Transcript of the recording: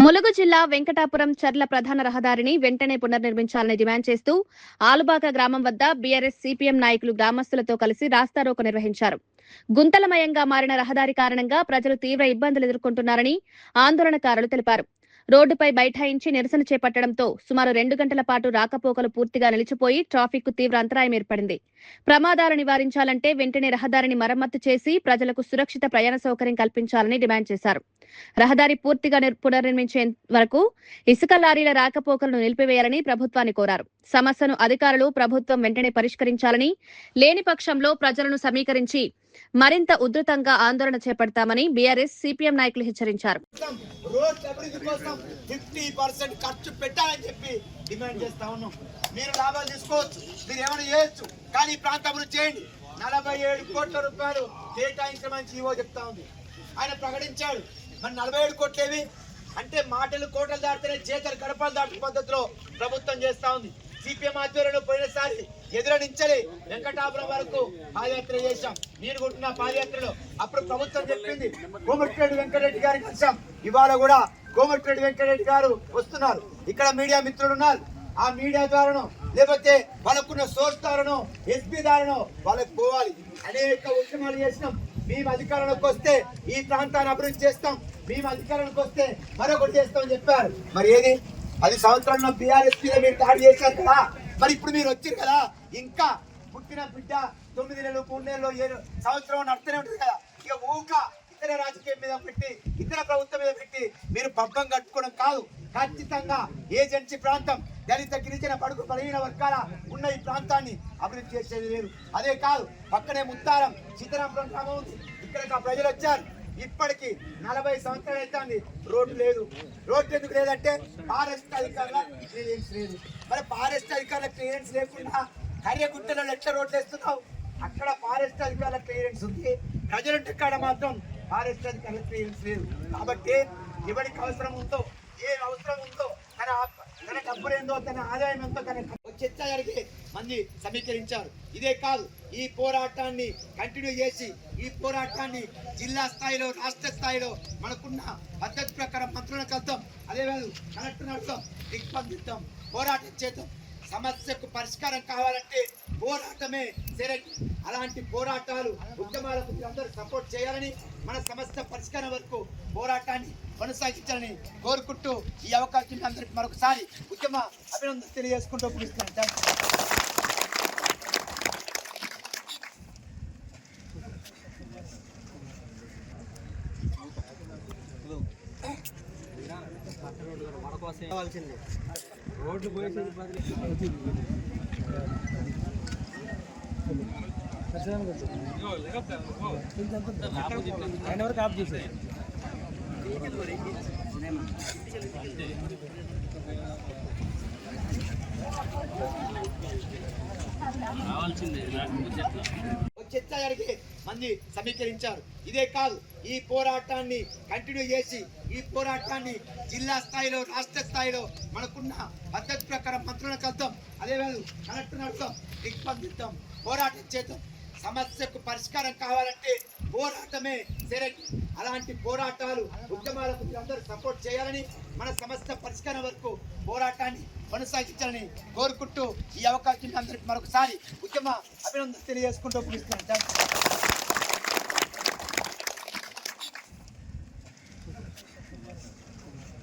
ములుగు జిల్లా వెంకటాపురం చర్ల ప్రధాన రహదారిని వెంటనే పునర్నిర్మించాలని డిమాండ్ చేస్తూ ఆలుబాక గ్రామం వద్ద బీఆర్ఎస్ సిపిఎం నాయకులు గ్రామస్తులతో కలిసి రాస్తారోకో నిర్వహించారు. గుంతలమయంగా మారిన రహదారి కారణంగా ప్రజలు తీవ్ర ఇబ్బందులు ఎదుర్కొంటున్నారని ఆందోళనకారులు తెలిపారు. రోడ్డుపై బైఠాయించి నిరసన చేపట్టడంతో సుమారు 2 గంటల పాటు రాకపోకలు పూర్తిగా నిలిచిపోయి ట్రాఫిక్ కు తీవ్ర అంతరాయం ఏర్పడింది. ప్రమాదాలు నివారించాలంటే వెంటనే రహదారిని మరమ్మతు చేసి ప్రజలకు సురక్షిత ప్రయాణ సౌకర్యం కల్పించాలని డిమాండ్ చేశారు. రహదారి పూర్తిగా పునర్నిర్మించే వరకు ఇసుక లారీల రాకపోకలను నిలిపివేయాలని ప్రభుత్వాన్ని కోరారు. సమస్యను అధికారులు ప్రభుత్వం వెంటనే పరిష్కరించాలని, లేని పక్షంలో ప్రజలను సమీకరించి మరింత ఉధృతంగా ఆందోళన చేపడతామని బీఆర్ఎస్ సిపిఎం నాయకులు హెచ్చరించారు. మీరు లాభాలు తీసుకోవచ్చు, మీరు ఏమైనా చేయొచ్చు, కానీ ప్రాంత అభివృద్ధి చేయండి. 47 కోట్ల రూపాయలు కేటాయించమని జీవో చెప్తా ఉంది. ఆయన ప్రకటించాడు. మరి 47 కోట్లేవి అంటే మాటలు కోటలు దాటితేనే చేతలు గడపలు దాటి పద్ధతిలో ప్రభుత్వం చేస్తా ఉంది. సిపిఎం ఆధ్వర్యంలో పోయినసారి ఎదురనించలే వెంకటాపురం వరకు పాదయాత్ర చేశాం. నేను కొట్టిన పాదయాత్రలో అప్పుడు ప్రభుత్వం చెప్పింది కోమటిరెడ్డి వెంకటరెడ్డి గారిని కలిసాం. ఇవాళ కూడా కోమటిరెడ్డి వెంకటరెడ్డి గారు వస్తున్నారు. ఇక్కడ మీడియా మిత్రులు ఉన్నారు. ఆ మీడియా ద్వారానో లేకపోతే వాళ్ళకున్న సోర్స్ ద్వారానో ఎస్పీ ద్వారానో వాళ్ళకి పోవాలి. అనేక ఉద్యమాలు చేసినాం. మేము అధికారంలోకి వస్తే ఈ ప్రాంతాన్ని అభివృద్ధి చేస్తాం, మేము అధికారంలోకి వస్తే మరొకటి చేస్తామని చెప్పారు. మరి ఏది 10 సంవత్సరాల్లో బీఆర్ఎస్ మీద మీరు దాడి చేశారు కదా, మరి ఇప్పుడు మీరు వచ్చారు కదా, ఇంకా పుట్టిన బిడ్డ 9 నెలలు 3 నెలలు 7 సంవత్సరం నడుస్తూనే ఉంటుంది కదా. ఇక ఊక ఇతర రాజకీయం మీద పెట్టి ఇతర ప్రభుత్వం మీద పెట్టి మీరు పబ్బం కట్టుకోవడం కాదు. ఖచ్చితంగా ఏజెన్సీ ప్రాంతం దళిత గిరిజన బడుగు బలహీన వర్గాల ఉన్న ఈ ప్రాంతాన్ని అభివృద్ధి చేసేది లేదు. అదే కాదు, పక్కనే ముత్తారం సీతారాంపురం గ్రామం ఉంది. ఇక్కడ ప్రజలు వచ్చారు. ఇప్పటికి 40 సంవత్సరాలు అవుతుంది, రోడ్డు లేదు. రోడ్డు ఎందుకు లేదంటే ఫారెస్ట్ అధికారుల క్లియరెన్స్ లేదు. మరి ఫారెస్ట్ అధికారుల క్లియరెన్స్ లేకుండా కర్యగుట్టలో ఎట్లా రోడ్లు వేస్తున్నావు? అక్కడ ఫారెస్ట్ అధికారుల క్లియరెన్స్ ఉంది, ప్రజలుంటే ఇక్కడ మాత్రం ఫారెస్ట్ అధికారుల క్లియరెన్స్ లేదు. కాబట్టి ఎవరికి అవసరం ఉందో, ఏ అవసరం ఉందో, తన డబ్బులు ఏందో, తన ఆదాయం ఎంతో తన చర్చ జరిగే మంది సమీకరించారు. ఇదే కాదు, ఈ పోరాటాన్ని కంటిన్యూ చేసి ఈ పోరాటాన్ని జిల్లా స్థాయిలో రాష్ట్ర స్థాయిలో మనకున్న పద్ధతి ప్రకారం మంత్రులకు వెళ్తాం, అదేవిధంగా కలెక్టర్ వెళ్తాం, దిగ్బంధిస్తాం, పోరాటం చేద్దాం. సమస్యకు పరిష్కారం కావాలంటే పోరాటమే సరైనది. అలాంటి పోరాటాలు ఉద్యమాలకు అందరూ సపోర్ట్ చేయాలని, మన సమస్య పరిష్కారం వరకు పోరాటాన్ని కొనసాగించాలని కోరుకుంటూ ఈ అవకాశం అందరికి మరొకసారి ఉద్యమ అభినందన తెలియజేసుకుంటూ పిలుస్తున్నాను. రోడ్డు పోయేసి ఆయన వరకు ఆఫ్ చేశారు. చర్చ జరిగే మంది సమీకరించారు. ఇదే కాదు, ఈ పోరాటాన్ని కంటిన్యూ చేసి ఈ పోరాటాన్ని జిల్లా స్థాయిలో రాష్ట్ర స్థాయిలో మనకున్న పద్ధతి ప్రకారం మంత్రులకు వెళ్తాం, అదేవిధంగా కలెక్టర్ వెళ్తాం, దిగ్బంధిస్తాం, పోరాటం చేద్దాం. సమస్యకు పరిష్కారం కావాలంటే పోరాటమే సరైనది. అలాంటి పోరాటాలు ఉద్యమాలకు అందరూ సపోర్ట్ చేయాలని, మన సమస్య పరిష్కారం వరకు పోరాటాన్ని కొనసాగించాలని కోరుకుంటూ ఈ అవకాశం అందరికి మరొకసారి ఉద్యమ అభినందన తెలియజేసుకుంటూ పిలుస్తున్నాను.